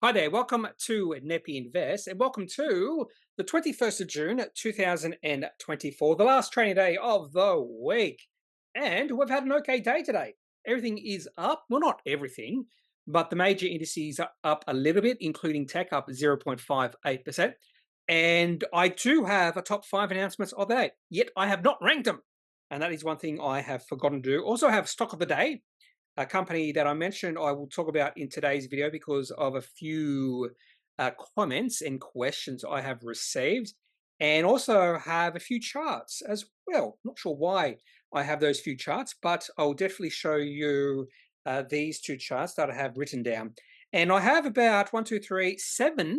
Hi there, welcome to Kneppy Invest and welcome to the 21st of June 2024, the last trading day of the week. And we've had an okay day today. Everything is up. Well, not everything, but the major indices are up a little bit, including tech up 0.58%. And I do have a top five announcements of the day, yet I have not ranked them. And that is one thing I have forgotten to do. Also have stock of the day, a company that I mentioned I will talk about in today's video because of a few comments and questions I have received, and also have a few charts as well. Not sure why I have those few charts, but I'll definitely show you these two charts that I have written down. And I have about 7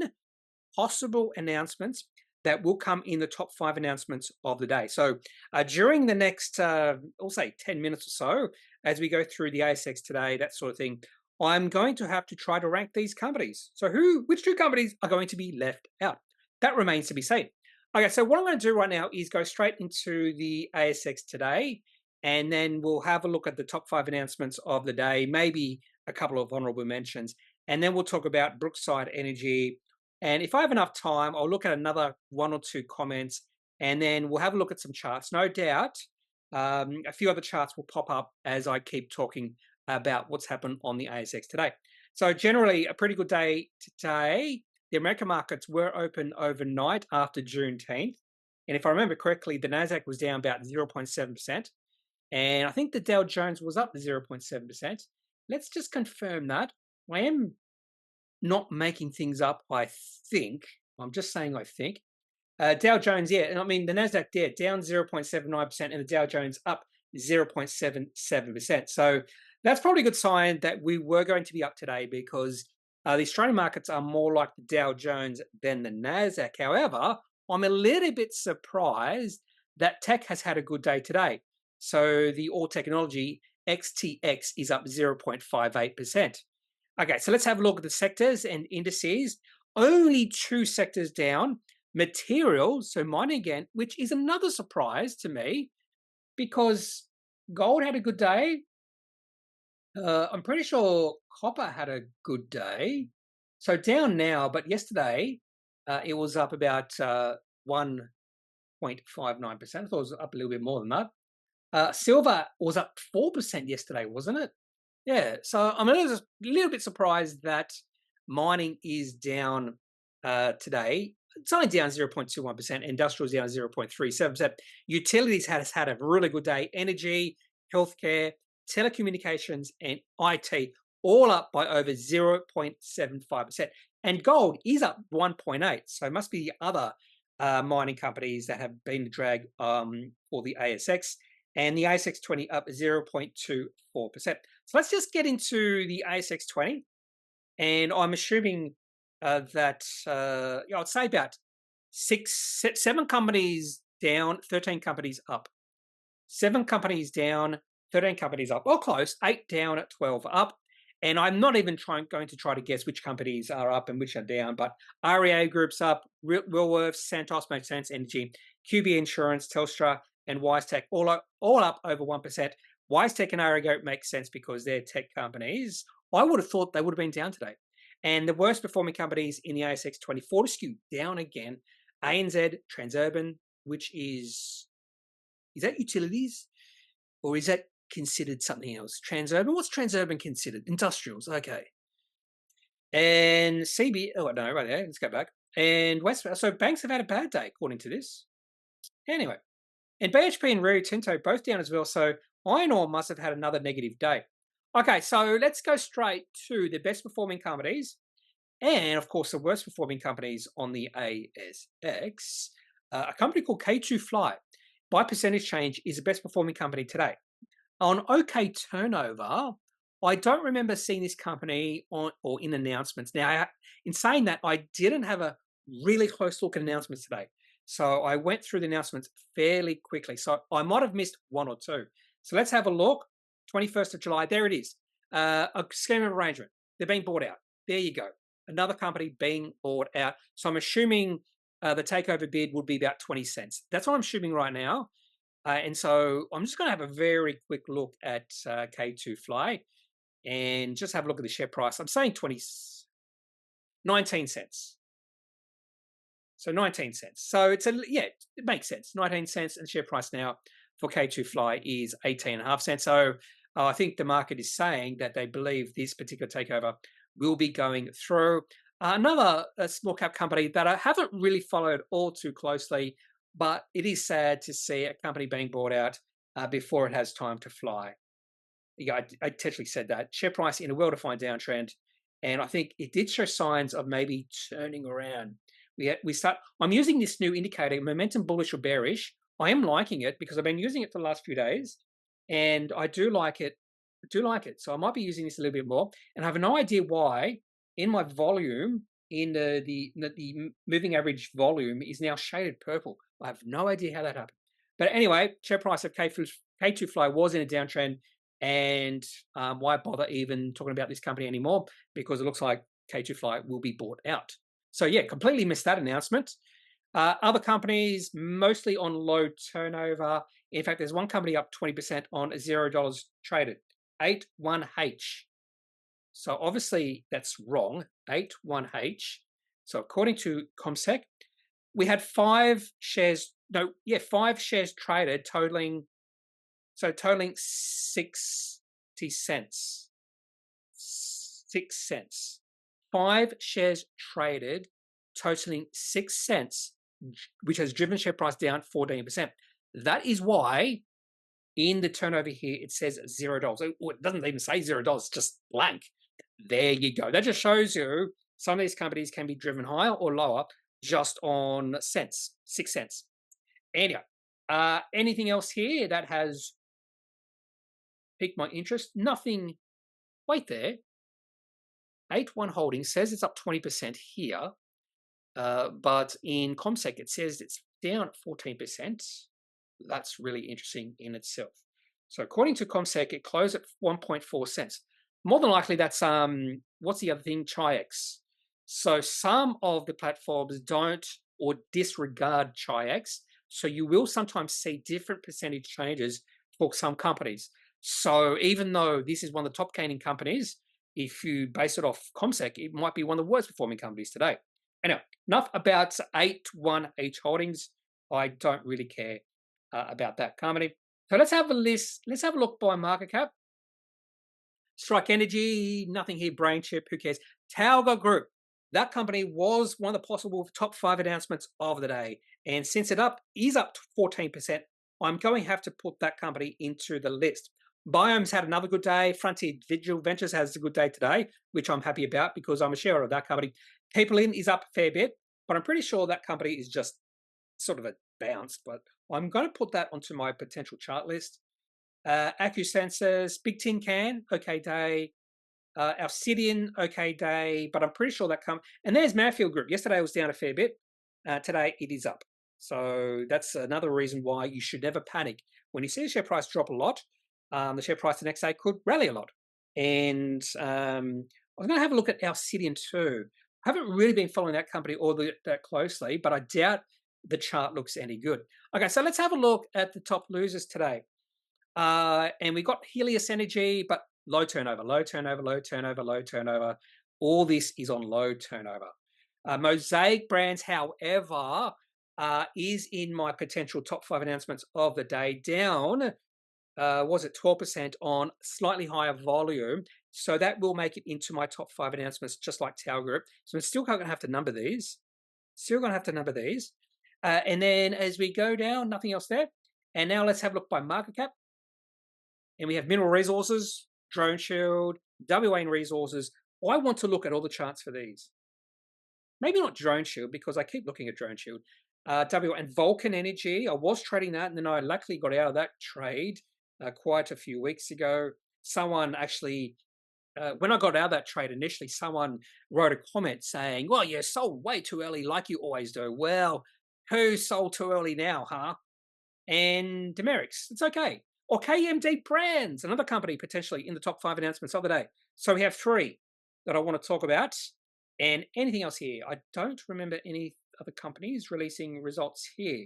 possible announcements that will come in the top five announcements of the day. So during the next, I'll say 10 minutes or so, as we go through the ASX today, that sort of thing, I'm going to have to try to rank these companies. So which two companies are going to be left out? That remains to be seen. Okay, so what I'm going to do right now is go straight into the ASX today, and then we'll have a look at the top five announcements of the day, maybe a couple of honorable mentions, and then we'll talk about Brookside Energy. And if I have enough time, I'll look at another one or two comments, and then we'll have a look at some charts. No doubt, a few other charts will pop up as I keep talking about what's happened on the ASX today. So generally, a pretty good day today. The American markets were open overnight after Juneteenth. And if I remember correctly, the Nasdaq was down about 0.7%. And I think the Dow Jones was up 0.7%. Let's just confirm that. I am not making things up, I think. I'm just saying I think. Dow Jones, yeah, and I mean the Nasdaq there down 0.79% and the Dow Jones up 0.77%. So that's probably a good sign that we were going to be up today because the Australian markets are more like the Dow Jones than the Nasdaq. However, I'm a little bit surprised that tech has had a good day today. So the All Technology XTX is up 0.58%. Okay, so let's have a look at the sectors and indices. Only two sectors down. Materials, so mining again, which is another surprise to me because gold had a good day. I'm pretty sure copper had a good day. So down now, but yesterday it was up about 1.59%. I thought it was up a little bit more than that. Silver was up 4% yesterday, wasn't it? Yeah, so I'm a little bit surprised that mining is down today. It's only down 0.21%. Industrials down 0.37%. Utilities has had a really good day. Energy, healthcare, telecommunications, and IT all up by over 0.75%. And gold is up 1.8. So it must be the other mining companies that have been the drag for the ASX. And the ASX 20 up 0.24%. So let's just get into the ASX 20. And I'm assuming that I'd say about seven companies down, 13 companies up. 7 companies down, 13 companies up. Or close, 8 down, 12 up. And I'm not even going to try to guess which companies are up and which are down, but REA Group's up, Woolworths, Santos makes sense, Energy, QB Insurance, Telstra, and WiseTech all up over 1%. WiseTech and REA make sense because they're tech companies. I would have thought they would have been down today. And the worst performing companies in the ASX 20, Fortescue down again. ANZ, Transurban, which is that utilities or is that considered something else? Transurban, what's Transurban considered? Industrials, okay. And CB, oh no, right there, let's go back. And West, so banks have had a bad day according to this. Anyway, and BHP and Rio Tinto both down as well. So iron ore must have had another negative day. Okay, so let's go straight to the best performing companies and, of course, the worst performing companies on the ASX. A company called K2 Fly, by percentage change, is the best performing company today. On OK Turnover, I don't remember seeing this company on or in announcements. Now, in saying that, I didn't have a really close look at announcements today. So I went through the announcements fairly quickly. So I might have missed one or two. So let's have a look. 21st of July, there it is. A scheme of arrangement. They're being bought out. There you go. Another company being bought out. So I'm assuming the takeover bid would be about 20 cents. That's what I'm assuming right now. And so I'm just going to have a very quick look at K2 Fly and just have a look at the share price. I'm saying 20. 19 cents. So 19 cents. So it's it makes sense. 19 cents, and share price now for K2 Fly is 18.5 cents. So I think the market is saying that they believe this particular takeover will be going through. Another small cap company that I haven't really followed all too closely, but it is sad to see a company being bought out before it has time to fly. Yeah, I intentionally said that. Share price in a well-defined downtrend, and I think it did show signs of maybe turning around. I'm using this new indicator, momentum bullish or bearish. I am liking it because I've been using it for the last few days, and I do like it. I do like it. So I might be using this a little bit more, and I have no idea why. In my volume, in the moving average volume is now shaded purple. I have no idea how that happened. But anyway, share price of K2 Fly was in a downtrend, and why bother even talking about this company anymore? Because it looks like K2 Fly will be bought out. So yeah, completely missed that announcement. Other companies, mostly on low turnover. In fact, there's one company up 20% on $0 traded, 81H. So obviously that's wrong, 81H. So according to ComSec, we had 5 shares traded, totaling 60 cents. 6 cents. 5 shares traded, totaling 6 cents, which has driven share price down 14%. That is why in the turnover here it says $0. It doesn't even say $0, it's just blank. There you go. That just shows you some of these companies can be driven higher or lower just on cents, 6 cents. Anyway, anything else here that has piqued my interest? Nothing. Wait there. 81 Holdings says it's up 20% here, but in ComSec it says it's down 14%. That's really interesting in itself. So according to ComSec, it closed at 1.4 cents. More than likely, that's what's the other thing? Chi-X. So some of the platforms don't or disregard Chi-X. So you will sometimes see different percentage changes for some companies. So even though this is one of the top gaining companies, if you base it off ComSec, it might be one of the worst performing companies today. Anyway, enough about 81H Holdings. I don't really care about that company. So let's have a list. Let's have a look by market cap. Strike Energy, nothing here. Brain Chip, who cares? Talga Group. That company was one of the possible top 5 announcements of the day. And since it is up to 14%, I'm going to have to put that company into the list. Biome's had another good day. Frontier Digital Ventures has a good day today, which I'm happy about because I'm a shareholder of that company. Peoplein is up a fair bit, but I'm pretty sure that company is just sort of a bounce. But I'm going to put that onto my potential chart list. AccuSensors, Big Tin Can, okay day. Alcidion, okay day, but I'm pretty sure that comes. And there's Mountfield Group. Yesterday it was down a fair bit. Today it is up. So that's another reason why you should never panic. When you see the share price drop a lot, the share price the next day could rally a lot. And I was going to have a look at Alcidion too. I haven't really been following that company all that closely, but I doubt the chart looks any good. Okay, so let's have a look at the top losers today. And we got Helios Energy, but low turnover, low turnover, low turnover, low turnover. All this is on low turnover. Mosaic Brands, however, is in my potential top 5 announcements of the day, down, was it 12% on slightly higher volume. So that will make it into my top 5 announcements, just like Talga Group. So I'm still going to have to number these. And then as we go down, nothing else there. And now let's have a look by market cap. And we have Mineral Resources, Drone Shield, WA Resources. I want to look at all the charts for these. Maybe not Drone Shield, because I keep looking at Drone Shield. WA and Vulcan Energy. I was trading that, and then I luckily got out of that trade quite a few weeks ago. Someone actually, when I got out of that trade initially, someone wrote a comment saying, well, you sold way too early like you always do. Well, who sold too early now, huh? And Demerix, it's okay. Or KMD Brands, another company potentially in the top 5 announcements of the day. So we have 3 that I want to talk about. And anything else here? I don't remember any other companies releasing results here.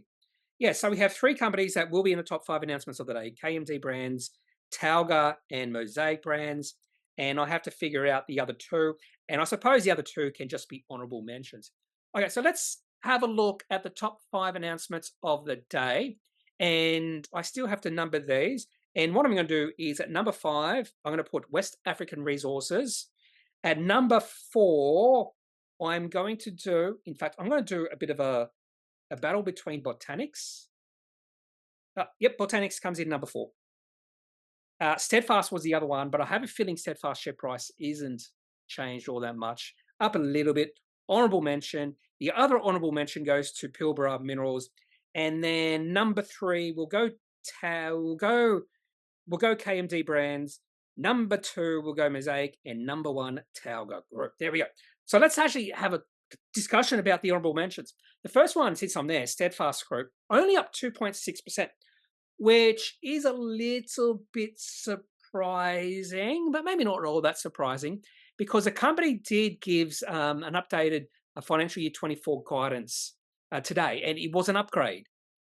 Yeah, so we have 3 companies that will be in the top 5 announcements of the day. KMD Brands, Talga, and Mosaic Brands. and I have to figure out the other two. And I suppose the other two can just be honourable mentions. Okay, so let's have a look at the top 5 announcements of the day. And I still have to number these. And what I'm going to do is at number 5, I'm going to put West African Resources. At number 4, I'm going to do, in fact, I'm going to do a bit of a battle between Botanix. Yep, Botanix comes in number 4. Steadfast was the other one, but I have a feeling Steadfast share price isn't changed all that much. Up a little bit. Honourable mention. The other honourable mention goes to Pilbara Minerals. And then number 3, we'll go KMD Brands. Number 2, we'll go Mosaic. And number 1, Talga Group. There we go. So let's actually have a discussion about the honourable mentions. The first one sits on there, Steadfast Group, only up 2.6%, which is a little bit surprising, but maybe not all that surprising, because the company did give an updated financial year 24 guidance today, and it was an upgrade.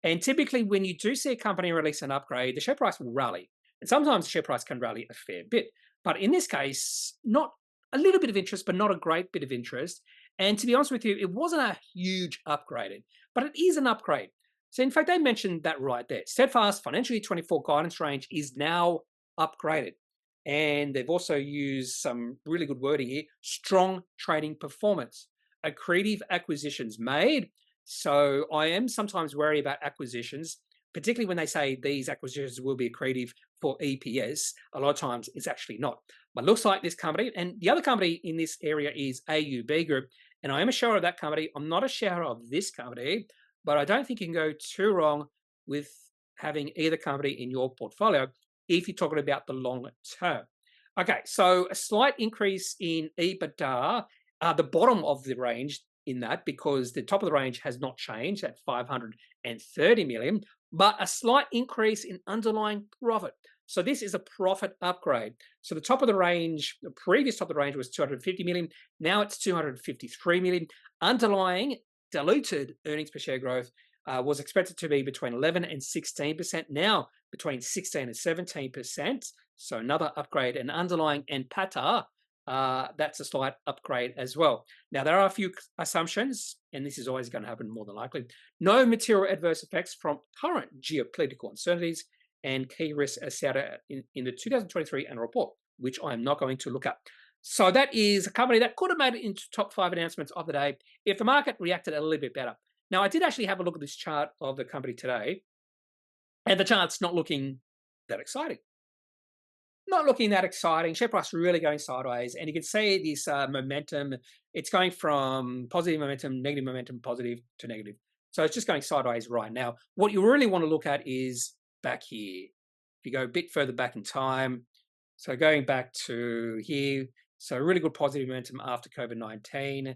And typically when you do see a company release an upgrade, the share price will rally. And sometimes the share price can rally a fair bit. But in this case, not a little bit of interest, but not a great bit of interest. And to be honest with you, it wasn't a huge upgrade, but it is an upgrade. So in fact, they mentioned that right there. Steadfast financial year 24 guidance range is now upgraded. And they've also used some really good wording here. Strong trading performance. Accretive acquisitions made. So I am sometimes wary about acquisitions, particularly when they say these acquisitions will be accretive for EPS. A lot of times it's actually not. But looks like this company, and the other company in this area is AUB Group, and I am a shareholder of that company. I'm not a shareholder of this company, but I don't think you can go too wrong with having either company in your portfolio if you're talking about the long term. Okay, so a slight increase in EBITDA, the bottom of the range in that, because the top of the range has not changed at 530 million, but a slight increase in underlying profit. So this is a profit upgrade. So the top of the range, the previous top of the range was 250 million. Now it's 253 million. Underlying diluted earnings per share growth was expected to be between 11 and 16%. Now between 16 and 17%. So another upgrade. And underlying NPATA, that's a slight upgrade as well. Now, there are a few assumptions, and this is always going to happen more than likely. No material adverse effects from current geopolitical uncertainties and key risks as set out in the 2023 annual report, which I'm not going to look at. So that is a company that could have made it into top 5 announcements of the day if the market reacted a little bit better. Now, I did actually have a look at this chart of the company today, and the chart's not looking that exciting. Not looking that exciting. Share price really going sideways, and you can see this momentum. It's going from positive momentum, negative momentum, positive to negative. So it's just going sideways right now. What you really want to look at is back here. If you go a bit further back in time, so going back to here, so really good positive momentum after COVID-19.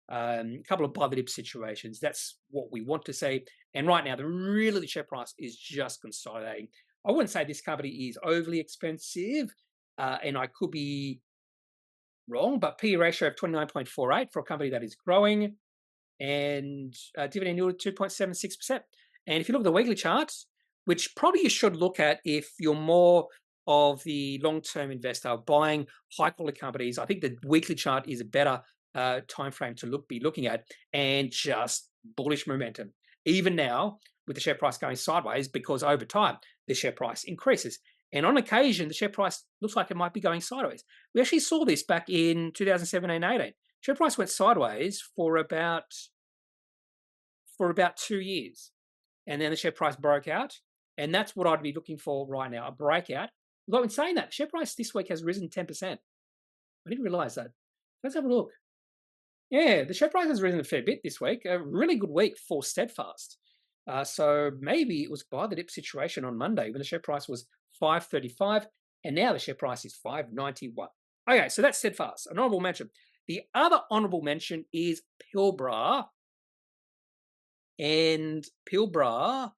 A couple of positive situations. That's what we want to see. And right now, the share price is just consolidating. I wouldn't say this company is overly expensive, and I could be wrong, but PE ratio of 29.48 for a company that is growing, and dividend yield 2.76%. And if you look at the weekly charts, which probably you should look at if you're more of the long-term investor buying high-quality companies, I think the weekly chart is a better time frame to be looking at, and just bullish momentum. Even now, with the share price going sideways, because over time, the share price increases. And on occasion, the share price looks like it might be going sideways. We actually saw this back in 2017-18. Share price went sideways for about 2 years. And then the share price broke out. And that's what I'd be looking for right now, a breakout. Although in saying that, share price this week has risen 10%. I didn't realize that. Let's have a look. Yeah, the share price has risen a fair bit this week. A really good week for Steadfast. So maybe it was buy the dip situation on Monday when the share price was 535, and now the share price is 591. Okay, so that's Steadfast, an honourable mention. The other honourable mention is Pilbara, and Pilbara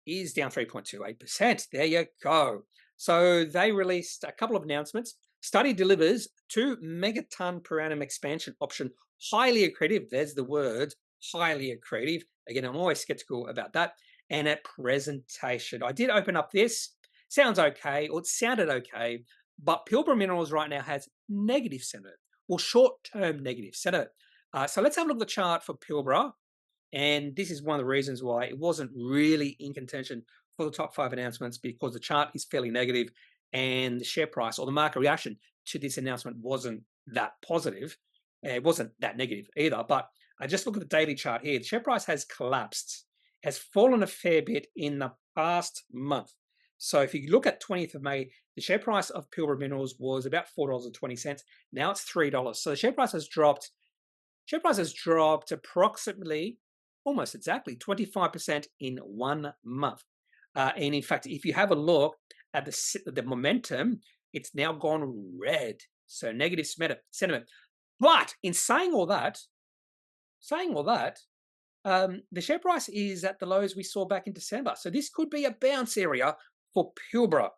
is down 3.28%. There you go. So they released a couple of announcements. Study delivers 2 megaton per annum expansion option, highly accretive. There's the word, highly accretive. Again, I'm always skeptical about that. And a presentation. I did open up this. Sounds okay, or it sounded okay. But Pilbara Minerals right now has negative sentiment, or short-term negative sentiment. So let's have a look at the chart for Pilbara. And this is one of the reasons why it wasn't really in contention for the top 5 announcements, because the chart is fairly negative and the share price or the market reaction to this announcement wasn't that positive. It wasn't that negative either. But I just look at the daily chart here. The share price has collapsed, has fallen a fair bit in the past month. So if you look at 20th of May, the share price of Pilbara Minerals was about $4.20. Now it's $3. So the share price has dropped. Share price has dropped approximately, almost exactly, 25% in 1 month. And in fact, if you have a look at the momentum, it's now gone red. So negative sentiment. But in saying all that, the share price is at the lows we saw back in December. So this could be a bounce area for Pilbara.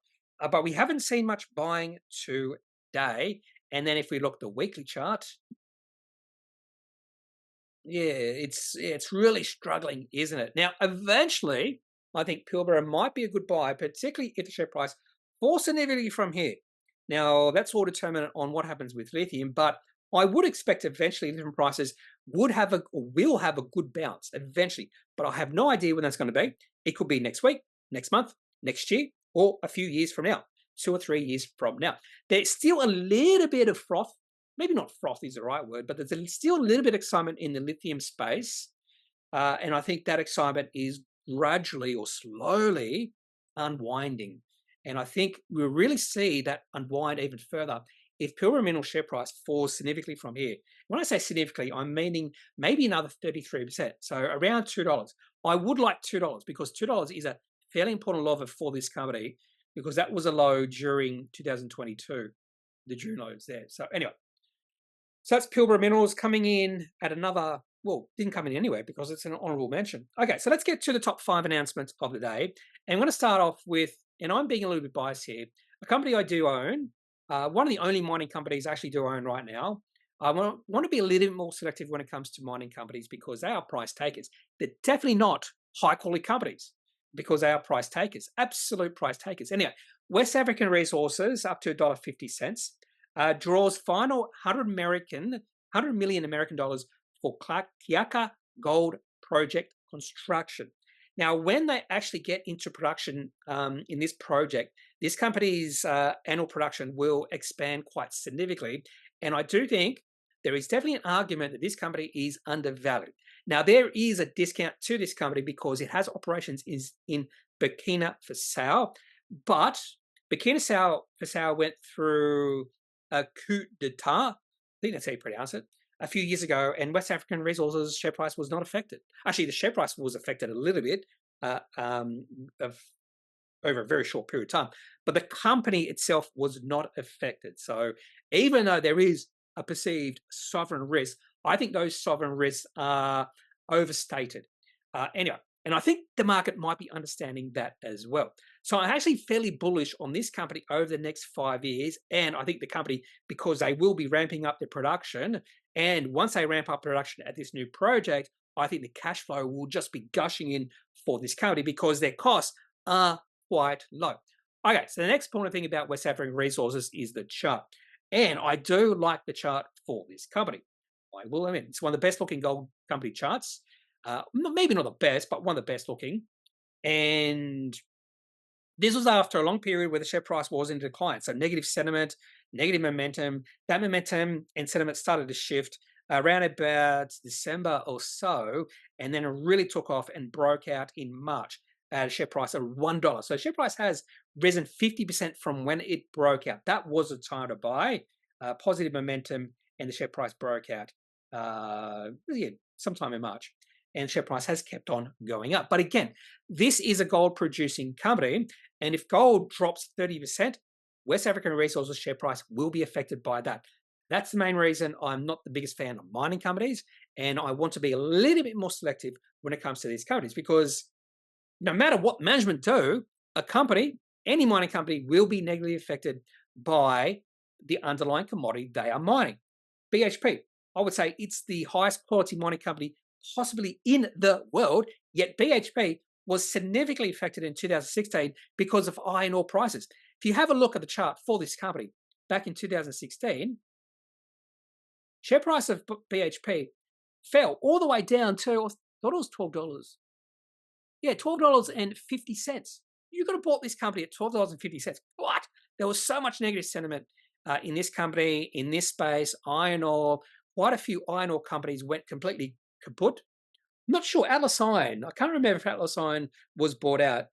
But we haven't seen much buying today. And then if we look at the weekly chart, yeah, it's really struggling, isn't it? Now, eventually, I think Pilbara might be a good buy, particularly if the share price falls significantly from here. Now, that's all determinant on what happens with lithium, but I would expect eventually lithium prices will have a good bounce eventually, but I have no idea when that's going to be. It could be next week, next month, next year, or a few years from now, 2 or 3 years from now. There's still a little bit of froth. Maybe not froth is the right word, but there's still a little bit of excitement in the lithium space. And I think that excitement is gradually or slowly unwinding. And I think we'll really see that unwind even further if Pilbara Minerals share price falls significantly from here. When I say significantly, I'm meaning maybe another 33%. So around $2. I would like $2 because $2 is a fairly important level for this company because that was a low during 2022, the June lows there. So anyway, so that's Pilbara Minerals coming in at another, well, didn't come in anyway because it's an honourable mention. Okay, so let's get to the top 5 announcements of the day. And I'm going to start off with, and I'm being a little bit biased here, a company I do own, one of the only mining companies I actually do own right now. I want to be a little bit more selective when it comes to mining companies because they are price takers. They're definitely not high-quality companies because they are price takers, absolute price takers. Anyway, West African Resources up to $1.50. Draws final $100 million American dollars for Kiaka Gold Project construction. Now, when they actually get into production in this project, this company's annual production will expand quite significantly. And I do think there is definitely an argument that this company is undervalued. Now, there is a discount to this company because it has operations in Burkina Faso, but Burkina Faso went through a coup d'etat, I think that's how you pronounce it, a few years ago, and West African Resources share price was not affected. Actually, the share price was affected a little bit over a very short period of time, but the company itself was not affected. So even though there is a perceived sovereign risk, I think those sovereign risks are overstated. Anyway, and I think the market might be understanding that as well. So I'm actually fairly bullish on this company over the next 5 years. And I think the company, because they will be ramping up their production, and once they ramp up production at this new project, I think the cash flow will just be gushing in for this company because their costs are quite low. Okay, so the next important thing about West African Resources is the chart. And I do like the chart for this company. I will admit, it's one of the best looking gold company charts. Maybe not the best, but one of the best looking. And this was after a long period where the share price was in decline. So negative sentiment, negative momentum. That momentum and sentiment started to shift around about December or so, and then it really took off and broke out in March at a share price of $1. So share price has risen 50% from when it broke out. That was a time to buy. Positive momentum, and the share price broke out sometime in March. And share price has kept on going up. But again, this is a gold producing company. And if gold drops 30%, West African Resources share price will be affected by that. That's the main reason I'm not the biggest fan of mining companies. And I want to be a little bit more selective when it comes to these companies because no matter what management do, a company, any mining company will be negatively affected by the underlying commodity they are mining. BHP, I would say it's the highest quality mining company possibly in the world, yet BHP was significantly affected in 2016 because of iron ore prices. If you have a look at the chart for this company back in 2016, share price of BHP fell all the way down to, I thought it was $12. Yeah, $12.50. You could have bought this company at $12.50. What? There was so much negative sentiment in this company, in this space, iron ore. Quite a few iron ore companies went completely kaput. I'm not sure. Atlas Iron. I can't remember if Atlas Iron was bought out.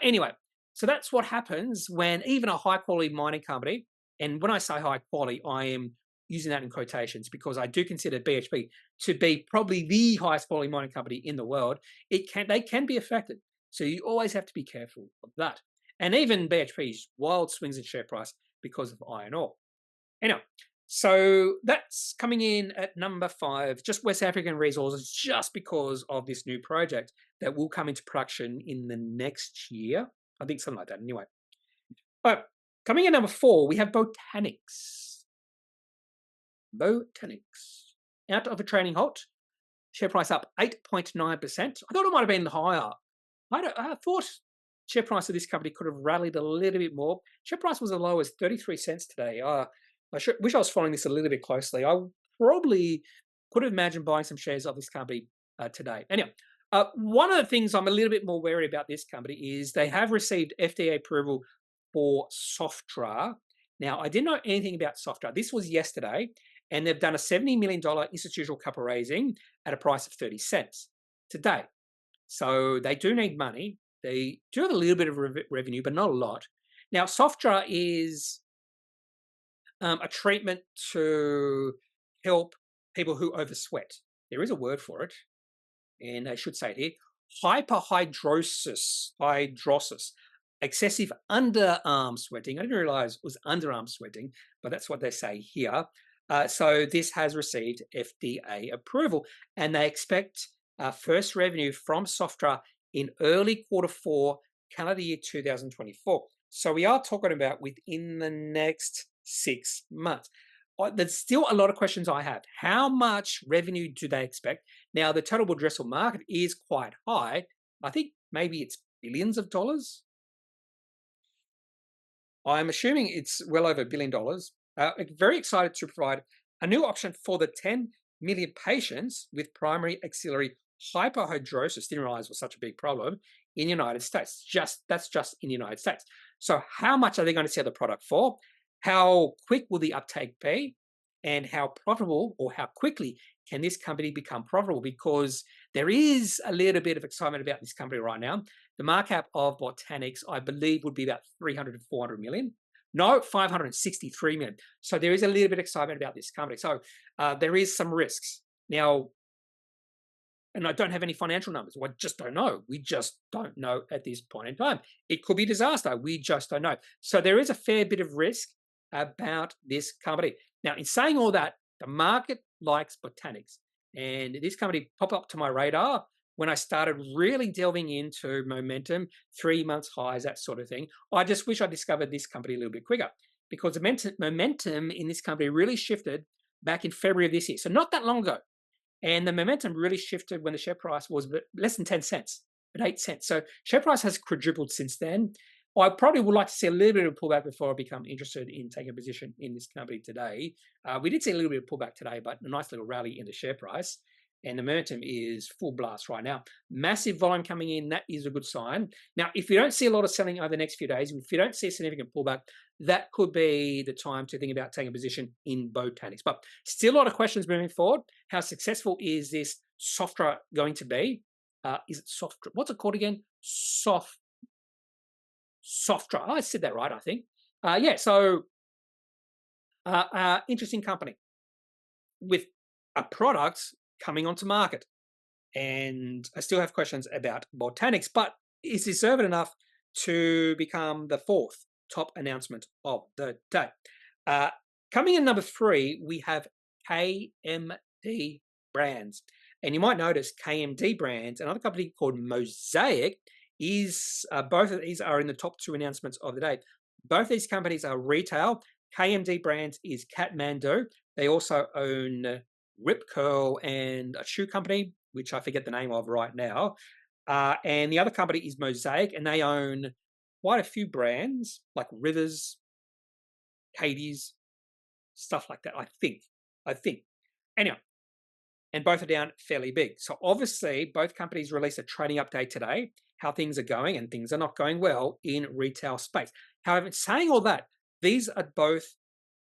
Anyway, so that's what happens when even a high quality mining company, and when I say high quality, I am using that in quotations because I do consider BHP to be probably the highest quality mining company in the world. They can be affected. So you always have to be careful of that. And even BHP's wild swings in share price because of iron ore. Anyway, so that's coming in at number 5, just West African Resources, just because of this new project that will come into production in the next year. I think something like that anyway. But coming in number 4, we have Botanix. Botanix. Out of a training halt. Share price up 8.9%. I thought it might have been higher. I thought share price of this company could have rallied a little bit more. Share price was as low as 33 cents today. I wish I was following this a little bit closely. I probably could have imagined buying some shares of this company today. Anyway, one of the things I'm a little bit more wary about this company is they have received FDA approval for Softra. Now, I didn't know anything about Softra. This was yesterday, and they've done a $70 million institutional capital raising at a price of 30 cents today. So they do need money. They do have a little bit of revenue, but not a lot. Now, Softra is a treatment to help people who oversweat. There is a word for it, and I should say it here. Hyperhidrosis, excessive underarm sweating. I didn't realize it was underarm sweating, but that's what they say here. So this has received FDA approval, and they expect first revenue from Softra in early Q4, calendar year 2024. So we are talking about within the next 6 months. There's still a lot of questions I have. How much revenue do they expect? Now, the total addressable market is quite high. I think maybe it's billions of dollars. I'm assuming it's well over $1 billion. Very excited to provide a new option for the 10 million patients with primary axillary hyperhidrosis. Didn't realize it was such a big problem in the United States. That's just in the United States. So how much are they going to sell the product for? How quick will the uptake be? And how profitable or how quickly can this company become profitable? Because there is a little bit of excitement about this company right now. The market cap of Botanix, I believe, would be about 300 to 400 million. No, 563 million. So there is a little bit of excitement about this company. So there is some risks. Now, and I don't have any financial numbers. I just don't know. We just don't know at this point in time. It could be disaster. We just don't know. So there is a fair bit of risk about this company. Now, in saying all that, the market likes Botanix. And this company popped up to my radar when I started really delving into momentum, 3 months highs, that sort of thing. I just wish I discovered this company a little bit quicker because the momentum in this company really shifted back in February of this year. So not that long ago. And the momentum really shifted when the share price was less than 10 cents, at 8 cents. So share price has quadrupled since then. I probably would like to see a little bit of a pullback before I become interested in taking a position in this company today. We did see a little bit of pullback today, but a nice little rally in the share price. And the momentum is full blast right now. Massive volume coming in. That is a good sign. Now, if you don't see a lot of selling over the next few days, and if you don't see a significant pullback, that could be the time to think about taking a position in Botanix. But still a lot of questions moving forward. How successful is this Softra going to be? Is it Softra? What's it called again? Softra. Oh, I said that right, I think. So interesting company with a product coming onto market. And I still have questions about Botanix, but is deserved enough to become the 4th top announcement of the day. Coming in number 3, we have KMD Brands. And you might notice KMD Brands, another company called Mosaic, is both of these are in the top 2 announcements of the day. Both these companies are retail. KMD Brands is Kathmandu. They also own Rip Curl and a shoe company, which I forget the name of right now. And the other company is Mosaic, and they own quite a few brands like Rivers, Katie's, stuff like that. I think. Anyway, and both are down fairly big. So obviously, both companies released a trading update today, how things are going, and things are not going well in retail space. However, saying all that, these are both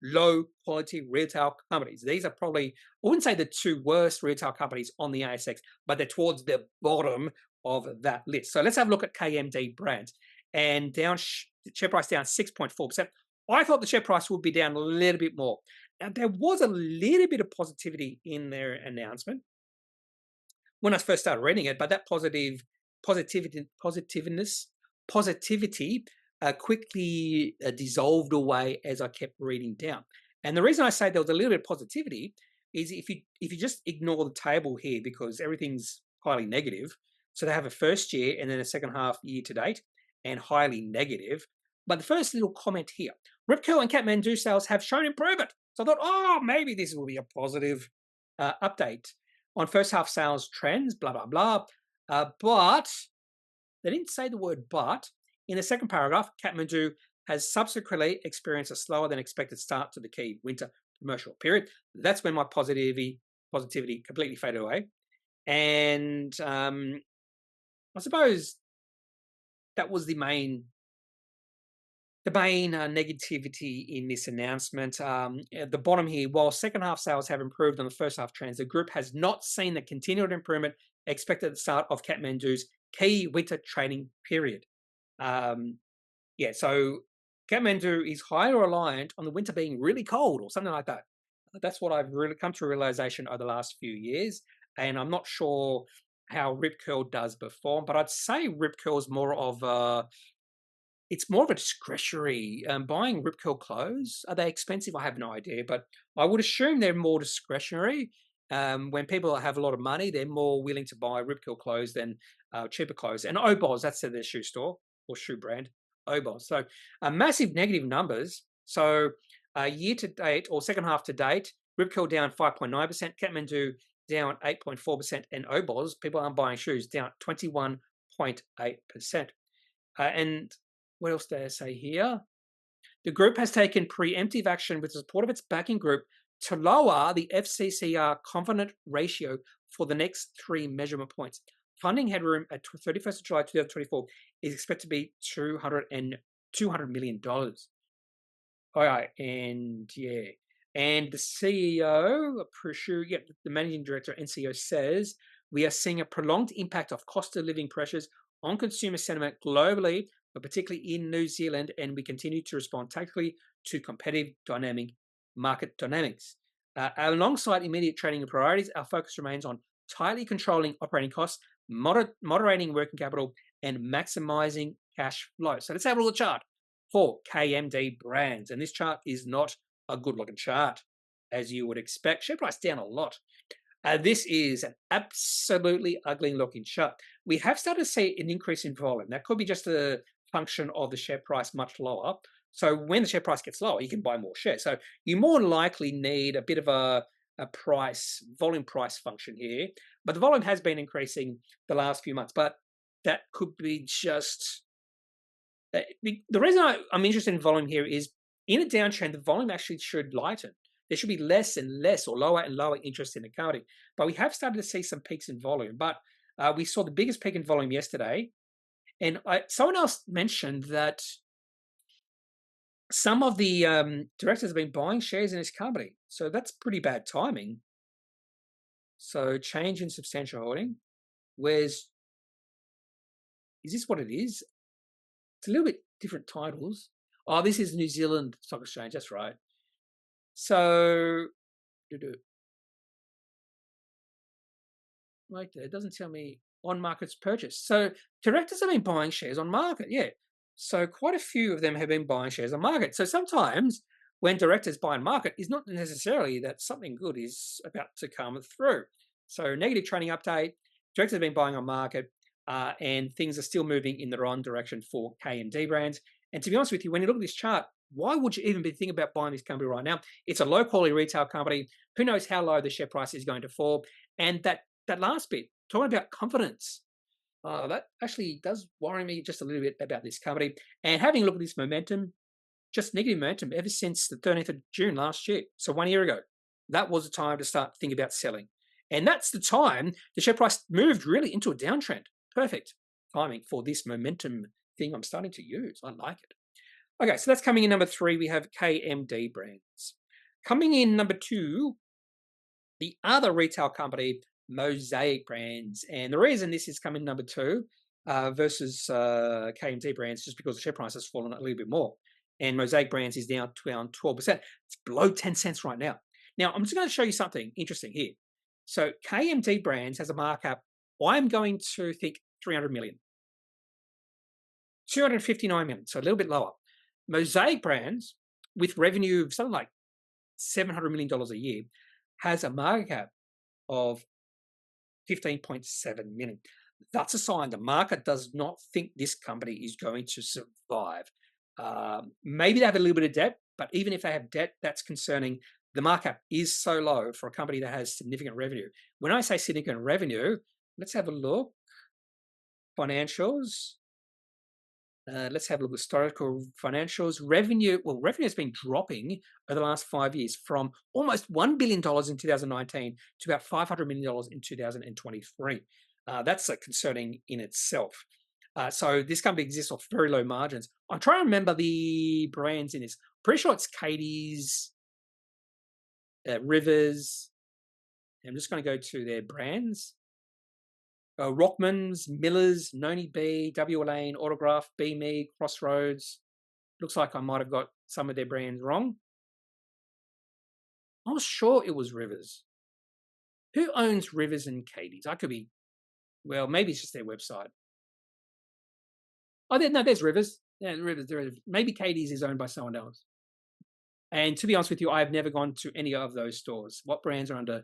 low quality retail companies. These are probably, I wouldn't say the two worst retail companies on the ASX, but they're towards the bottom of that list. So let's have a look at KMD Brands. And down, share price down 6.4%. I thought the share price would be down a little bit more. Now, there was a little bit of positivity in their announcement when I first started reading it, but that positivity quickly dissolved away as I kept reading down. And the reason I say there was a little bit of positivity is if you just ignore the table here, because everything's highly negative. So they have a first year and then a second half year to date and highly negative. But the first little comment here, Rip Curl and Kathmandu sales have shown improvement. So I thought, oh, maybe this will be a positive update on first half sales trends, blah, blah, blah. But they didn't say the word but. In the second paragraph, Kathmandu has subsequently experienced a slower than expected start to the key winter commercial period. That's when my positivity completely faded away. And I suppose that was the main negativity in this announcement. At the bottom here, while second half sales have improved on the first half trends, the group has not seen the continued improvement expected at the start of Kathmandu's key winter trading period. So Kathmandu is highly reliant on the winter being really cold or something like that. That's what I've really come to a realization over the last few years, and I'm not sure how Rip Curl does perform, but I'd say Rip Curl's more of a discretionary. Buying Rip Curl clothes, are they expensive? I have no idea, but I would assume they're more discretionary. When people have a lot of money, they're more willing to buy Rip Curl clothes than cheaper clothes. And Oboz, that's their shoe store or shoe brand, Oboz. So massive negative numbers. So year to date or second half to date, Rip Curl down 5.9%, Kathmandu down 8.4%, and Oboz, people aren't buying shoes, down 21.8%. And what else did I say here? The group has taken preemptive action with the support of its backing group to lower the FCCR confidence ratio for the next 3 measurement points. Funding headroom at 31st of July 2024 is expected to be $200 million. All right, and yeah. And the CEO, the managing director and CEO says, we are seeing a prolonged impact of cost of living pressures on consumer sentiment globally, but particularly in New Zealand, and we continue to respond tactically to competitive market dynamics. Alongside immediate trading priorities, our focus remains on tightly controlling operating costs, moderating working capital, and maximizing cash flow. So let's have a look at the chart for KMD Brands. And this chart is not a good-looking chart, as you would expect. Share price down a lot. This is an absolutely ugly-looking chart. We have started to see an increase in volume. That could be just a function of the share price much lower. So when the share price gets lower, you can buy more shares. So you more likely need a bit of a volume price function here. But the volume has been increasing the last few months. But that could be just... The reason I'm interested in volume here is in a downtrend, the volume actually should lighten. There should be less and less or lower and lower interest in the company. But we have started to see some peaks in volume. But we saw the biggest peak in volume yesterday. And someone else mentioned that some of the directors have been buying shares in this company. So that's pretty bad timing. So change in substantial holding. Is this what it is? It's a little bit different titles. Oh, this is New Zealand Stock Exchange. That's right. So, right there, it doesn't tell me on markets purchase. So directors have been buying shares on market, yeah. So quite a few of them have been buying shares on market. So sometimes when directors buy on market, it's not necessarily that something good is about to come through. So negative trading update, directors have been buying on market, and things are still moving in the wrong direction for KMD Brands. And to be honest with you, when you look at this chart, why would you even be thinking about buying this company right now? It's a low-quality retail company. Who knows how low the share price is going to fall? And that last bit, talking about confidence. That actually does worry me just a little bit about this company. And having a look at this momentum, just negative momentum ever since the 13th of June last year. So 1 year ago, that was the time to start thinking about selling. And that's the time the share price moved really into a downtrend. Perfect timing for this momentum thing I'm starting to use. I like it. Okay, so that's coming in number 3. We have KMD Brands. Coming in number 2, the other retail company, Mosaic Brands. And the reason this is coming number 2 versus KMD Brands, just because the share price has fallen a little bit more. And Mosaic Brands is now down 12%. It's below 10 cents right now. Now, I'm just going to show you something interesting here. So KMD Brands has a markup, I'm going to think 300 million. 259 million, so a little bit lower. Mosaic Brands, with revenue of something like $700 million a year, has a market cap of 15.7 million. That's a sign the market does not think this company is going to survive. Maybe they have a little bit of debt, but even if they have debt, that's concerning. The market cap is so low for a company that has significant revenue. When I say significant revenue, let's have a look. Financials. Let's have a look at historical financials. Revenue has been dropping over the last 5 years from almost $1 billion in 2019 to about $500 million in 2023. That's concerning in itself. So this company exists off very low margins. I'm trying to remember the brands in this. Pretty sure it's Katie's, Rivers. I'm just going to go to their brands. Rockman's, Miller's, Noni B, W. Lane, Autograph, Be Me, Crossroads. Looks like I might have got some of their brands wrong. I was sure it was Rivers. Who owns Rivers and Katie's? I could be, well, maybe it's just their website. Oh, no, there's Rivers. Yeah, Rivers. Maybe Katie's is owned by someone else. And to be honest with you, I have never gone to any of those stores. What brands are under?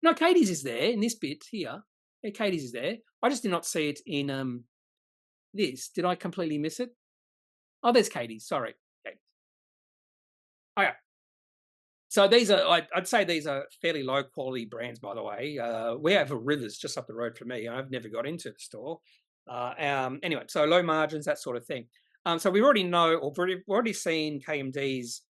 No, Katie's is there in this bit here. Yeah, Katie's is there. I just did not see it in this. Did I completely miss it? Oh, there's Katie's. Sorry. Okay. Okay. So these are, I'd say these are fairly low quality brands, by the way. We have a Rivers just up the road from me. I've never got into the store. Anyway, so low margins, that sort of thing. So we already know, or we've already seen KMD's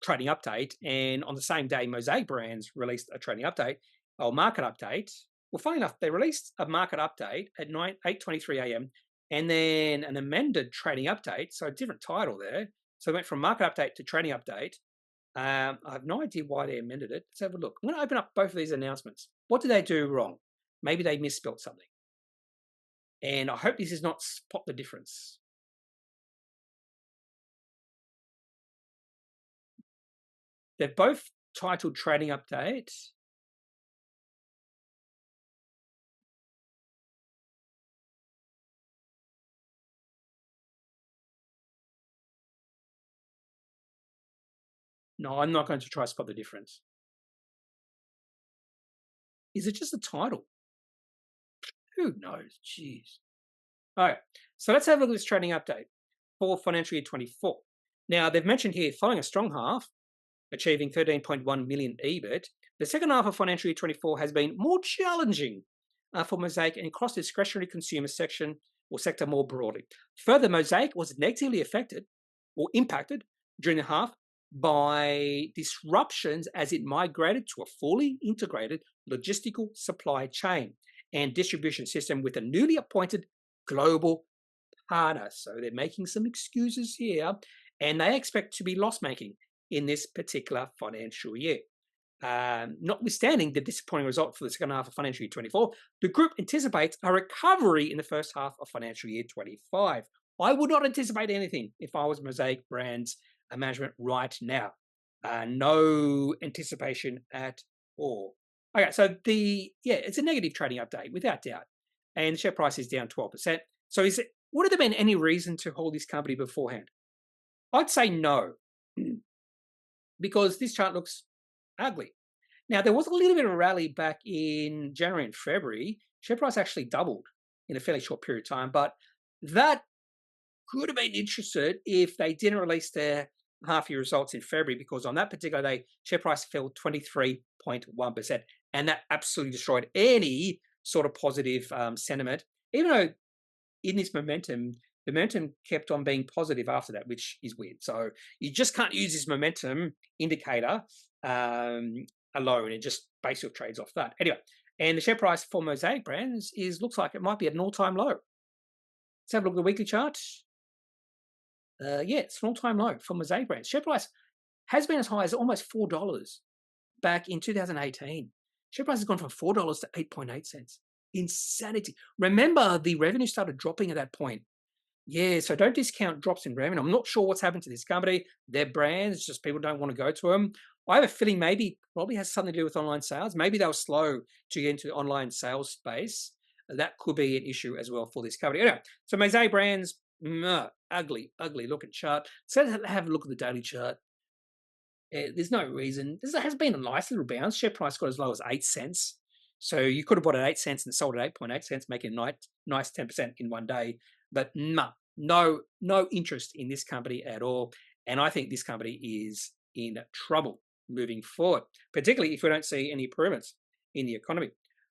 trading update, and on the same day, Mosaic Brands released a trading update or market update. Well, funny enough, they released a market update at 8:23 a.m. and then an amended trading update, so a different title there. So it went from market update to trading update. I have no idea why they amended it. Let's have a look. I'm going to open up both of these announcements. What did they do wrong? Maybe they misspelled something. And I hope this is not spot the difference. They're both titled trading update. No, I'm not going to try to spot the difference. Is it just a title? Who knows? Jeez. All right. So let's have a look at this trading update for financial year 24. Now, they've mentioned here, following a strong half, achieving 13.1 million EBIT, the second half of financial year 24 has been more challenging for Mosaic and across the discretionary consumer section or sector more broadly. Further, Mosaic was negatively affected or impacted during the half by disruptions as it migrated to a fully integrated logistical supply chain and distribution system with a newly appointed global partner. So they're making some excuses here, and they expect to be loss-making in this particular financial year. Notwithstanding the disappointing result for the second half of financial year 24, the group anticipates a recovery in the first half of financial year 25. I would not anticipate anything if I was Mosaic Brands management right now. No anticipation at all. Okay, so it's a negative trading update without doubt, and the share price is down 12%. So would have there been any reason to hold this company beforehand? I'd say no, because this chart looks ugly. Now, there was a little bit of a rally back in January and February. Share price actually doubled in a fairly short period of time, but that could have been interested if they didn't release their half-year results in February, because on that particular day, share price fell 23.1%, and that absolutely destroyed any sort of positive sentiment, even though in this momentum kept on being positive after that, which is weird. So you just can't use this momentum indicator alone and just base your trades off that. Anyway, and the share price for Mosaic Brands looks like it might be at an all-time low. Let's have a look at the weekly chart. Yeah, it's an all-time low for Mosaic Brands. Share price has been as high as almost $4 back in 2018. Share price has gone from $4 to 8.8 cents. Insanity. Remember, the revenue started dropping at that point. Yeah, so don't discount drops in revenue. I'm not sure what's happened to this company. Their brands, just people don't want to go to them. I have a feeling maybe probably has something to do with online sales. Maybe they were slow to get into the online sales space. That could be an issue as well for this company. Anyway, so Mosaic Brands, ugly looking chart. So let's have a look at the daily chart. There's no reason. This has been a nice little bounce. Share price got as low as 8 cents. So you could have bought at 8 cents and sold at 8.8 cents, making a nice 10% in one day. But no interest in this company at all. And I think this company is in trouble moving forward, particularly if we don't see any improvements in the economy.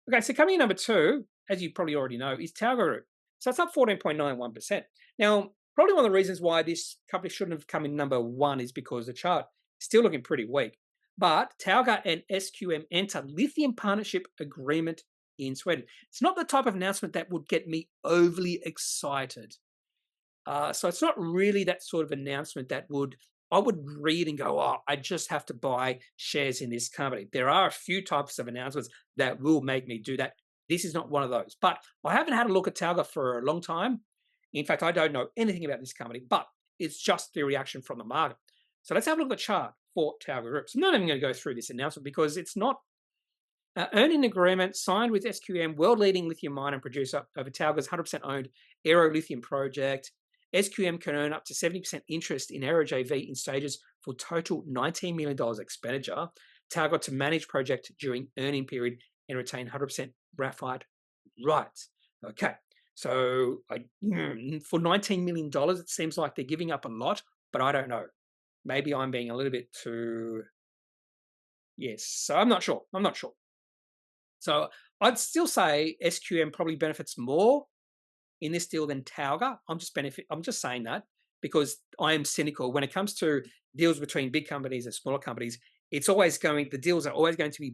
Okay, so coming in number 2, as you probably already know, is Talga Group. So it's up 14.91%. Now, probably one of the reasons why this company shouldn't have come in number 1 is because the chart is still looking pretty weak. But Talga and SQM enter lithium partnership agreement in Sweden. It's not the type of announcement that would get me overly excited. So it's not really that sort of announcement that I would read and go, oh, I just have to buy shares in this company. There are a few types of announcements that will make me do that. This is not one of those. But I haven't had a look at Talga for a long time. In fact, I don't know anything about this company, but it's just the reaction from the market. So let's have a look at the chart for Talga Group. So I'm not even going to go through this announcement because it's not earning agreement signed with SQM, world-leading lithium miner and producer over Talga's 100% owned Aero Lithium project. SQM can earn up to 70% interest in Aero JV in stages for total $19 million expenditure. Talga to manage project during earning period and retain 100% graphite rights. Okay, so for $19 million, it seems like they're giving up a lot, but I don't know. Maybe I'm being a little bit too... Yes, so I'm not sure. So I'd still say SQM probably benefits more in this deal than Talga. I'm just saying that because I am cynical when it comes to deals between big companies and smaller companies. The deals are always going to be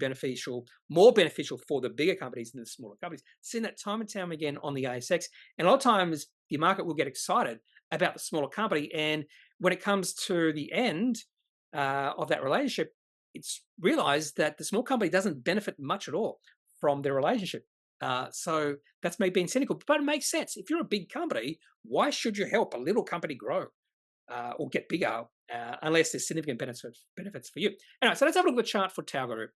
more beneficial for the bigger companies than the smaller companies. Seen that time and time again on the ASX, and a lot of times the market will get excited about the smaller company, and when it comes to the end of that relationship, it's realized that the small company doesn't benefit much at all from their relationship. So that's me being cynical, but it makes sense. If you're a big company, why should you help a little company grow or get bigger unless there's significant benefits for you? Anyway, so let's have a look at the chart for Talga Group.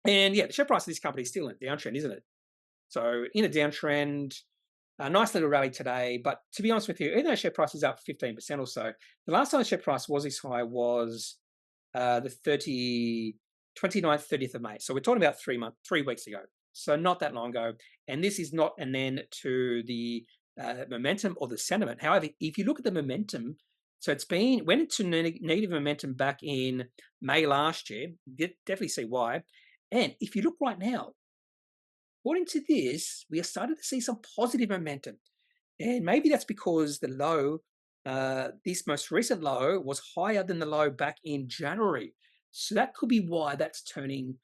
And yeah, the share price of this company is still in a downtrend, isn't it? So in a downtrend, a nice little rally today. But to be honest with you, even though share price is up 15% or so, the last time the share price was this high was the 29th, 30th of May. So we're talking about 3 weeks ago. So not that long ago. And this is not an end to the momentum or the sentiment. However, if you look at the momentum, so went into negative momentum back in May last year. You definitely see why. And if you look right now, according to this, we are starting to see some positive momentum. And maybe that's because the low, this most recent low, was higher than the low back in January. So that could be why that's turning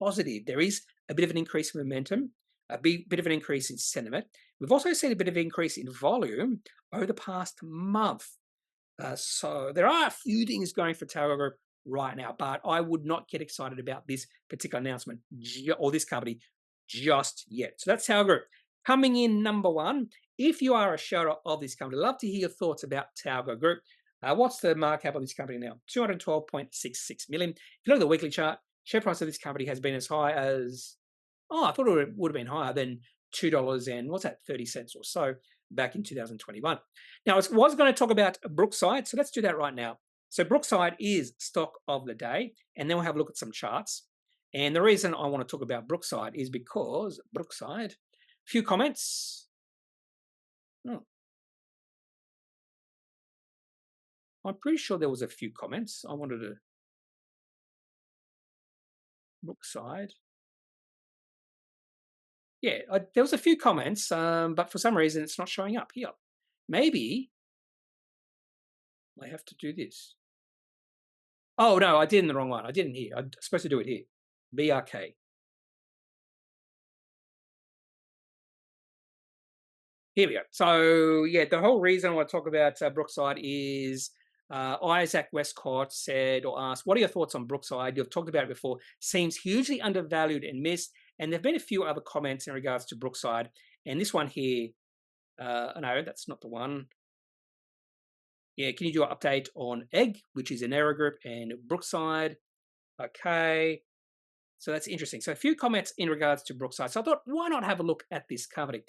positive. There is a bit of an increase in momentum, a bit of an increase in sentiment. We've also seen a bit of an increase in volume over the past month. So there are a few things going for Talga Group right now, but I would not get excited about this particular announcement or this company just yet. So that's Talga Group. Coming in number 1, if you are a shareholder of this company, I'd love to hear your thoughts about Talga Group. What's the market cap of this company now? 212.66 million. If you look at the weekly chart, share price of this company has been as high as, I thought it would have been higher than $2 and what's that, 30 cents or so back in 2021. Now, I was going to talk about Brookside, so let's do that right now. So Brookside is stock of the day, and then we'll have a look at some charts. And the reason I want to talk about Brookside is because Brookside, a few comments. I'm pretty sure there was a few comments. I wanted to Brookside. Yeah, there was a few comments, but for some reason it's not showing up here. Maybe I have to do this. Oh no, I did in the wrong one. I didn't here. I'm supposed to do it here. BRK. Here we go. So yeah, the whole reason I want to talk about Brookside is Isaac Westcott said or asked, "What are your thoughts on Brookside? You've talked about it before. Seems hugely undervalued and missed." And there've been a few other comments in regards to Brookside. And this one here, no, that's not the one. Yeah, can you do an update on Egg, which is an error group, and Brookside? Okay. So that's interesting. So a few comments in regards to Brookside. So I thought, why not have a look at this company?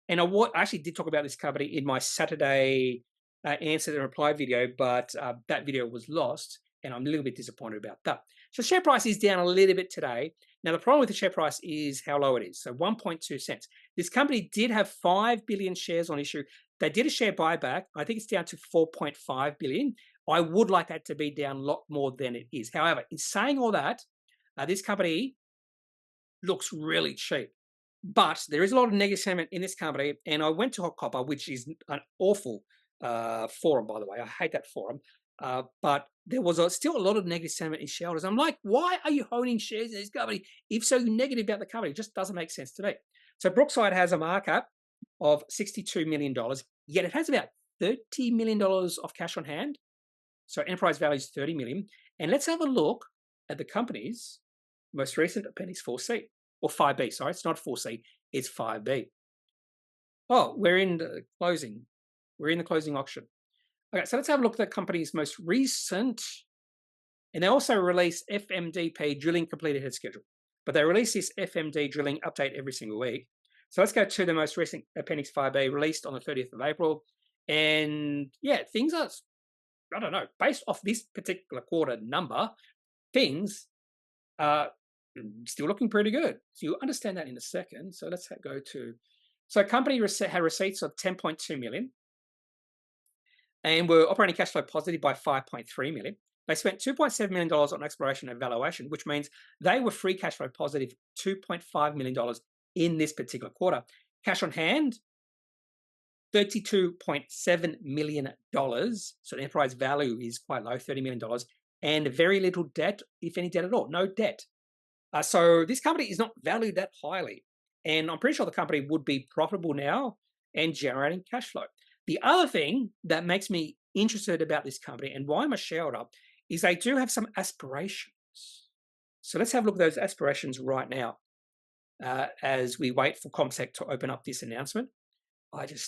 And I actually did talk about this company in my Saturday answer and reply video, but that video was lost, and I'm a little bit disappointed about that. So share price is down a little bit today. Now, the problem with the share price is how low it is. So 1.2 cents. This company did have 5 billion shares on issue. They did a share buyback. I think it's down to 4.5 billion. I would like that to be down a lot more than it is. However, in saying all that, this company looks really cheap. But there is a lot of negative sentiment in this company, and I went to Hot Copper, which is an awful forum, by the way. I hate that forum. But there was still a lot of negative sentiment in shareholders. I'm like, why are you holding shares in this company if so negative about the company? It just doesn't make sense to me. So Brookside has a markup of $62 million, yet it has about $30 million of cash on hand. So enterprise value is $30 million. And let's have a look at the company's most recent Appendix 4C. Or 5B, sorry, it's not 4C, it's 5B. Oh, we're in the closing. We're in the closing auction. Okay, so let's have a look at the company's most recent, and they also release FMDP drilling completed ahead of schedule. But they release this FMD drilling update every single week. So let's go to the most recent Appendix 5B released on the 30th of April. And yeah, things are, I don't know, based off this particular quarter number, things are still looking pretty good. So you'll understand that in a second. So let's go to, so company had receipts of 10.2 million and were operating cash flow positive by 5.3 million. They spent $2.7 million on exploration and valuation, which means they were free cash flow positive $2.5 million in this particular quarter. Cash on hand, $32.7 million. So the enterprise value is quite low, $30 million, and very little debt, if any debt at all, no debt. So this company is not valued that highly. And I'm pretty sure the company would be profitable now and generating cash flow. The other thing that makes me interested about this company and why I'm a shareholder is they do have some aspirations. So let's have a look at those aspirations right now as we wait for CommSec to open up this announcement. It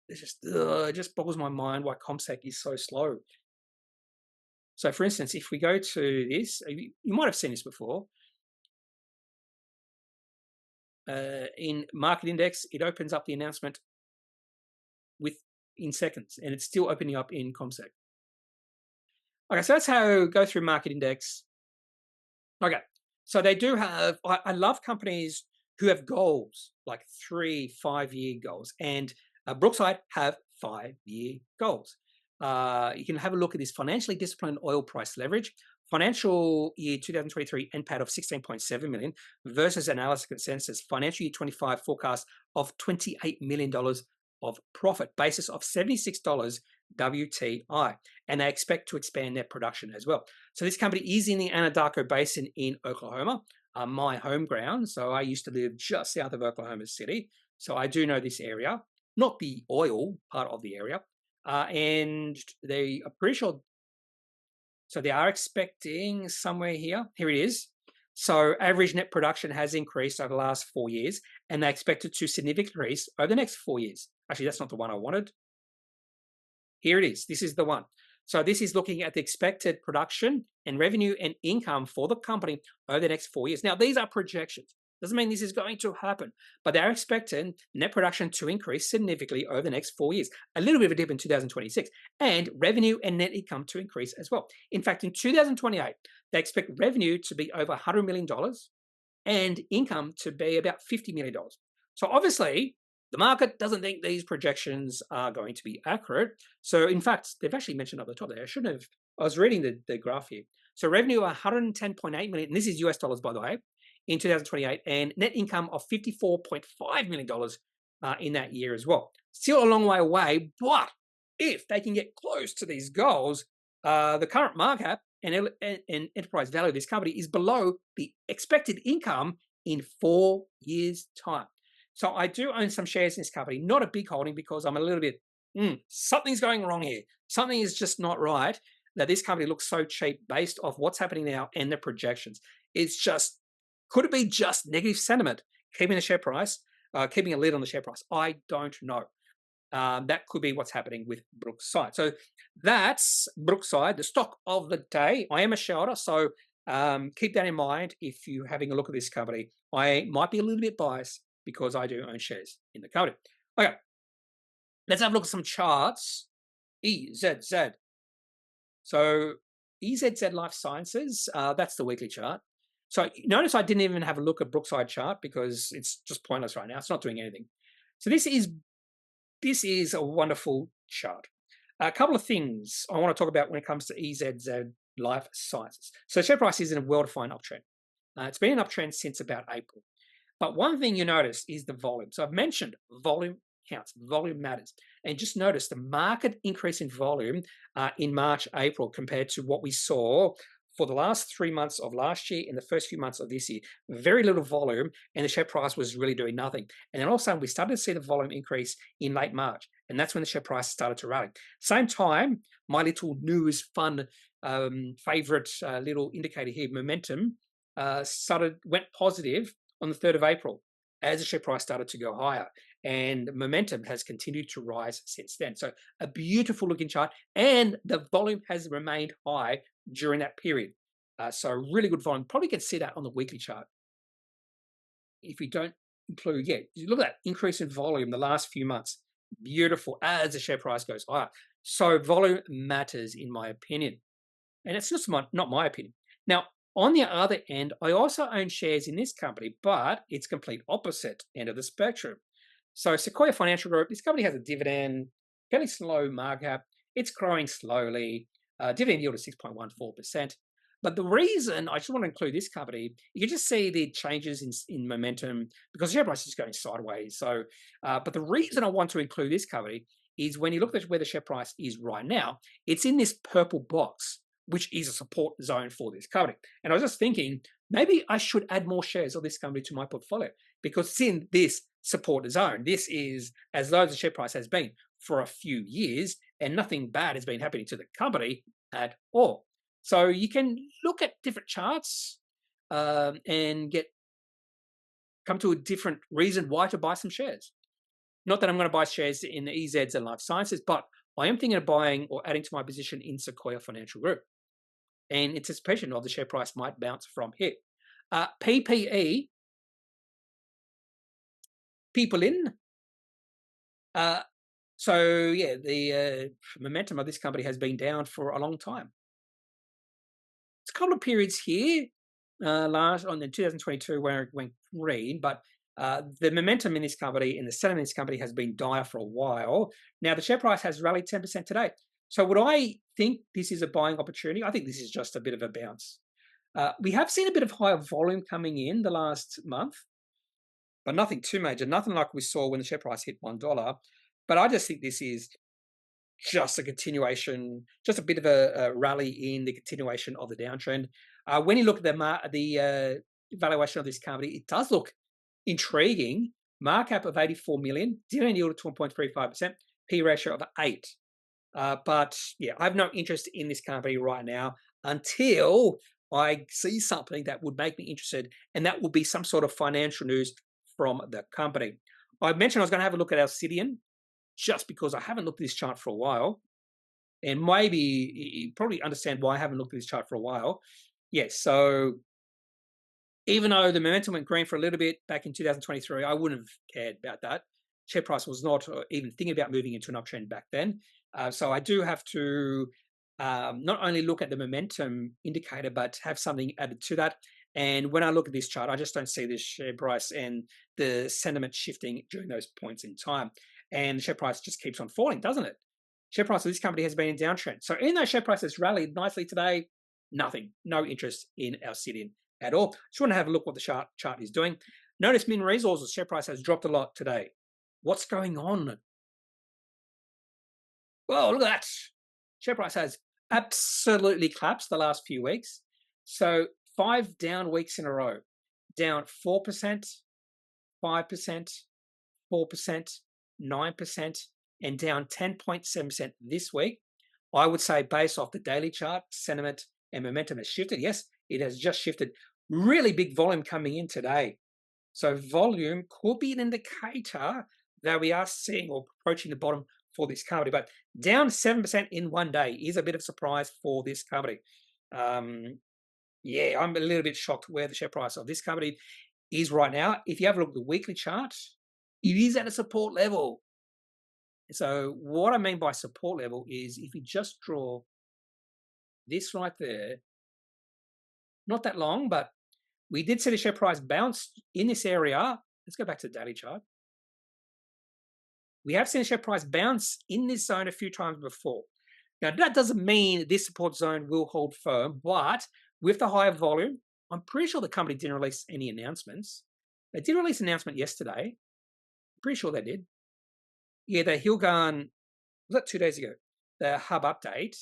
just boggles my mind why CommSec is so slow. So for instance, if we go to this, you might have seen this before. In Market Index, it opens up the announcement in seconds, and it's still opening up in CommSec. Okay, so that's how go through Market Index. Okay, so they do have, I love companies who have goals, like 3-5 year goals, and Brookside have 5-year goals. You can have a look at this financially disciplined oil price leverage. Financial year 2023 NPAT of 16.7 million versus analysis consensus financial year 25 forecast of $28 million of profit, basis of $76 WTI, and they expect to expand their production as well. So this company is in the Anadarko Basin in Oklahoma, my home ground. So I used to live just south of Oklahoma City, so I do know this area, not the oil part of the area. And they are pretty sure, so they are expecting somewhere here. Here it is. So average net production has increased over the last 4 years, and they expect it to significantly increase over the next 4 years. Actually, that's not the one I wanted. Here it is. This is the one. So this is looking at the expected production and revenue and income for the company over the next 4 years. Now, these are projections. Doesn't mean this is going to happen, but they're expecting net production to increase significantly over the next 4 years. A little bit of a dip in 2026, and revenue and net income to increase as well. In fact, in 2028, they expect revenue to be over $100 million and income to be about $50 million. So obviously, the market doesn't think these projections are going to be accurate. So in fact, they've actually mentioned up the top there. I was reading the graph here. So revenue of 110.8 million, and this is US dollars, by the way. in 2028 and net income of $54.5 million in that year as well. Still a long way away, but if they can get close to these goals, the current market cap and enterprise value of this company is below the expected income in 4 years' time. So I do own some shares in this company, not a big holding because I'm a little bit, something's going wrong here. Something is just not right that this company looks so cheap based off what's happening now and the projections. It's just, could it be just negative sentiment keeping the share price, keeping a lid on the share price? I don't know. That could be what's happening with Brookside. So that's Brookside, the stock of the day. I am a shareholder, so keep that in mind if you're having a look at this company. I might be a little bit biased because I do own shares in the company. Okay, let's have a look at some charts. EZZ. So EZZ Life Sciences, that's the weekly chart. So notice I didn't even have a look at Brookside chart because it's just pointless right now. It's not doing anything. So this is a wonderful chart. A couple of things I want to talk about when it comes to EZZ Life Sciences. So share price is in a well-defined uptrend. It's been an uptrend since about April. But one thing you notice is the volume. So I've mentioned volume counts, volume matters. And just notice the market increase in volume in March, April compared to what we saw for the last 3 months of last year and the first few months of this year. Very little volume, and the share price was really doing nothing. And then all of a sudden, we started to see the volume increase in late March, and that's when the share price started to rally. Same time, my little news fun favorite little indicator here, momentum, went positive on the 3rd of April as the share price started to go higher. And momentum has continued to rise since then. So a beautiful looking chart, and the volume has remained high during that period. So really good volume. Probably can see that on the weekly chart. If we don't include, look at that increase in volume the last few months. Beautiful as the share price goes higher. So volume matters in my opinion. And it's just not my opinion. Now, on the other end, I also own shares in this company, but it's complete opposite end of the spectrum. So Sequoia Financial Group, this company has a dividend, fairly slow market cap. It's growing slowly. Dividend yield is 6.14%. But the reason I just want to include this company, you can just see the changes in momentum because the share price is going sideways. So, but the reason I want to include this company is when you look at where the share price is right now, it's in this purple box, which is a support zone for this company. And I was just thinking, maybe I should add more shares of this company to my portfolio because it's in this support zone. This is as low as the share price has been for a few years, and nothing bad has been happening to the company at all. So you can look at different charts and come to a different reason why to buy some shares. Not that I'm going to buy shares in the EZs and Life Sciences, but I am thinking of buying or adding to my position in Sequoia Financial Group in anticipation of the share price might bounce from here. PPE, people in. The momentum of this company has been down for a long time. It's a couple of periods here, last on the 2022 where it went green, but the momentum in this company and the sentiment in this company has been dire for a while. Now the share price has rallied 10% today. So would I think this is a buying opportunity? I think this is just a bit of a bounce. We have seen a bit of higher volume coming in the last month, but nothing too major, nothing like we saw when the share price hit $1. But I just think this is just a continuation, just a bit of a rally in the continuation of the downtrend. When you look at the valuation of this company, it does look intriguing. Market cap of 84 million, dividend yield of 2.35%, P ratio of 8. But yeah, I have no interest in this company right now until I see something that would make me interested, and that will be some sort of financial news from the company. I mentioned I was going to have a look at Alcidion, just because I haven't looked at this chart for a while, and maybe you probably understand why I haven't looked at this chart for a while. Yes, so even though the momentum went green for a little bit back in 2023, I wouldn't have cared about that. Share price was not even thinking about moving into an uptrend back then. So I do have to not only look at the momentum indicator, but have something added to that. And when I look at this chart, I just don't see the share price and the sentiment shifting during those points in time. And the share price just keeps on falling, doesn't it? Share price of this company has been in downtrend. So even though share price has rallied nicely today, nothing, no interest in Alcidion at all. Just want to have a look what the chart is doing. Notice Min Resources share price has dropped a lot today. What's going on? Well, look at that. Share price has absolutely collapsed the last few weeks. So 5 down weeks in a row, down 4%, 5%, 4%, 9%, and down 10.7% this week. I would say based off the daily chart, sentiment and momentum has shifted. Yes, it has just shifted. Really big volume coming in today. So volume could be an indicator that we are seeing or approaching the bottom for this company. But down 7% in one day is a bit of a surprise for this company. Yeah, I'm a little bit shocked where the share price of this company is right now. If you have a look at the weekly chart, it is at a support level. So what I mean by support level is if you just draw this right there, not that long, but we did see the share price bounce in this area. Let's go back to the daily chart. We have seen the share price bounce in this zone a few times before. Now, that doesn't mean this support zone will hold firm, but with the higher volume, I'm pretty sure the company didn't release any announcements. They did release an announcement yesterday. I'm pretty sure they did. Yeah, the Hilgan, was that 2 days ago? The hub update.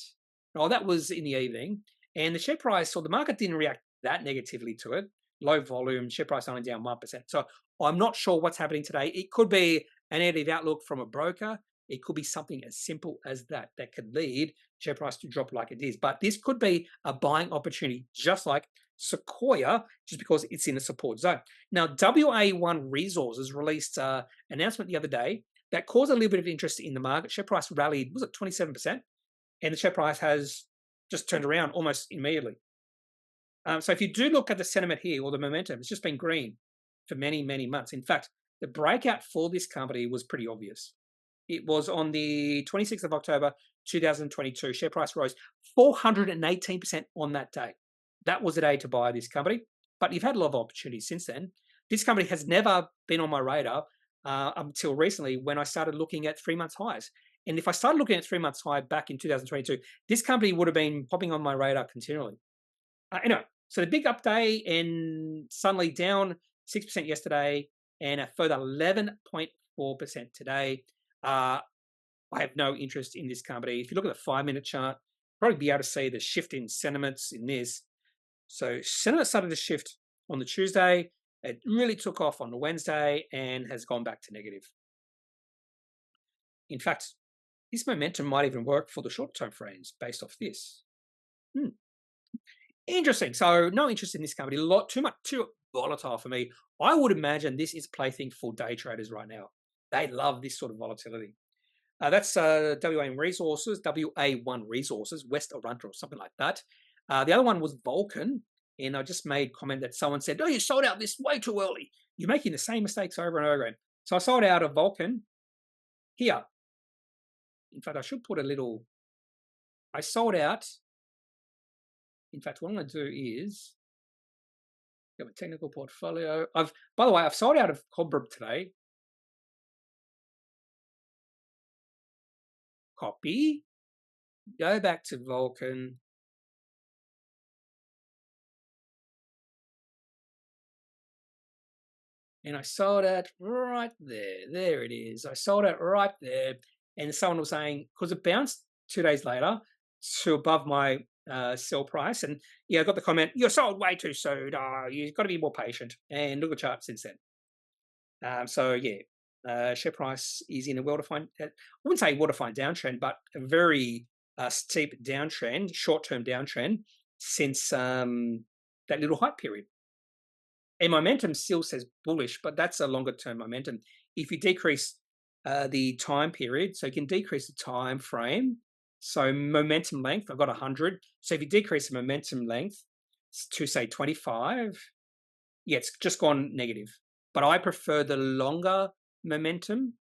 Oh, that was in the evening. And the share price, or the market didn't react that negatively to it. Low volume, share price only down 1%. So I'm not sure what's happening today. It could be a negative outlook from a broker. It could be something as simple as that could lead share price to drop like it is. But this could be a buying opportunity, just like Sequoia, just because it's in a support zone. Now, WA1 Resources released an announcement the other day that caused a little bit of interest in the market. Share price rallied, was it 27%? And the share price has just turned around almost immediately. So if you do look at the sentiment here or the momentum, it's just been green for many, many months. In fact, the breakout for this company was pretty obvious. It was on the 26th of October, 2022. Share price rose 418% on that day. That was the day to buy this company. But you've had a lot of opportunities since then. This company has never been on my radar until recently when I started looking at 3 months highs. And if I started looking at 3 months high back in 2022, this company would have been popping on my radar continually. Anyway, so the big update and suddenly down 6% yesterday and a further 11.4% today. I have no interest in this company. If you look at the 5-minute chart, probably be able to see the shift in sentiments in this. So sentiment started to shift on the Tuesday. It really took off on the Wednesday and has gone back to negative. In fact, this momentum might even work for the short-term frames based off this. Interesting. So no interest in this company. Too volatile for me. I would imagine this is a plaything for day traders right now. They love this sort of volatility. That's WA1 Resources, West Arunta or something like that. The other one was Vulcan, and I just made comment that someone said, "Oh, you sold out this way too early. You're making the same mistakes over and over again." So I sold out of Vulcan here. In fact, I should put a little. I sold out. In fact, what I'm going to do is get my technical portfolio. By the way, I've sold out of Cobra today. Copy. Go back to Vulcan. And I sold it right there. There it is. I sold it right there. And someone was saying, because it bounced 2 days later to above my sell price. And yeah, I got the comment, "You're sold way too soon. You've got to be more patient." And look at the chart since then. So yeah, share price is in a well-defined, I wouldn't say well-defined downtrend, but a very steep downtrend, short-term downtrend since that little hype period. And momentum still says bullish, but that's a longer term momentum. If you decrease the time period, so you can decrease the time frame. So momentum length, I've got 100. So if you decrease the momentum length to say 25, yeah, it's just gone negative. But I prefer the longer momentum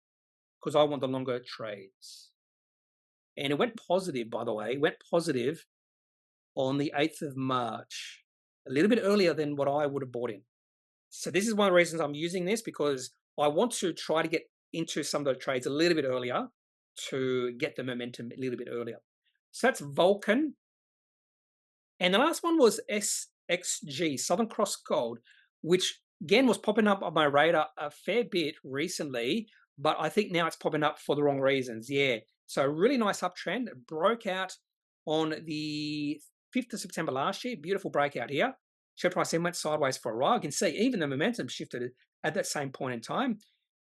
because I want the longer trades. And it went positive, by the way. It went positive on the 8th of March, a little bit earlier than what I would have bought in. So this is one of the reasons I'm using this, because I want to try to get into some of the trades a little bit earlier to get the momentum a little bit earlier. So that's Vulcan. And the last one was XG, Southern Cross Gold, which again was popping up on my radar a fair bit recently, but I think now it's popping up for the wrong reasons. Yeah. So really nice uptrend. It broke out on the 5th of September last year. Beautiful breakout here. Share price then went sideways for a while. You can see even the momentum shifted at that same point in time.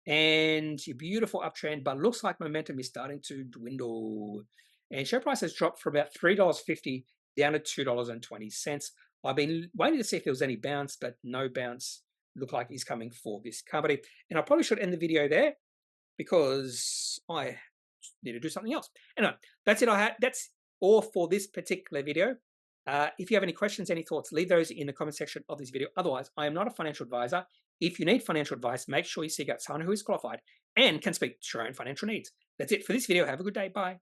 And your beautiful uptrend, but looks like momentum is starting to dwindle. And share price has dropped from about $3.50 down to $2.20. I've been waiting to see if there was any bounce, but no bounce look like is coming for this company. And I probably should end the video there because I need to do something else. Anyway, that's it. That's all for this particular video. If you have any questions, any thoughts, leave those in the comment section of this video. Otherwise, I am not a financial advisor. If you need financial advice, make sure you seek out someone who is qualified and can speak to your own financial needs. That's it for this video. Have a good day. Bye.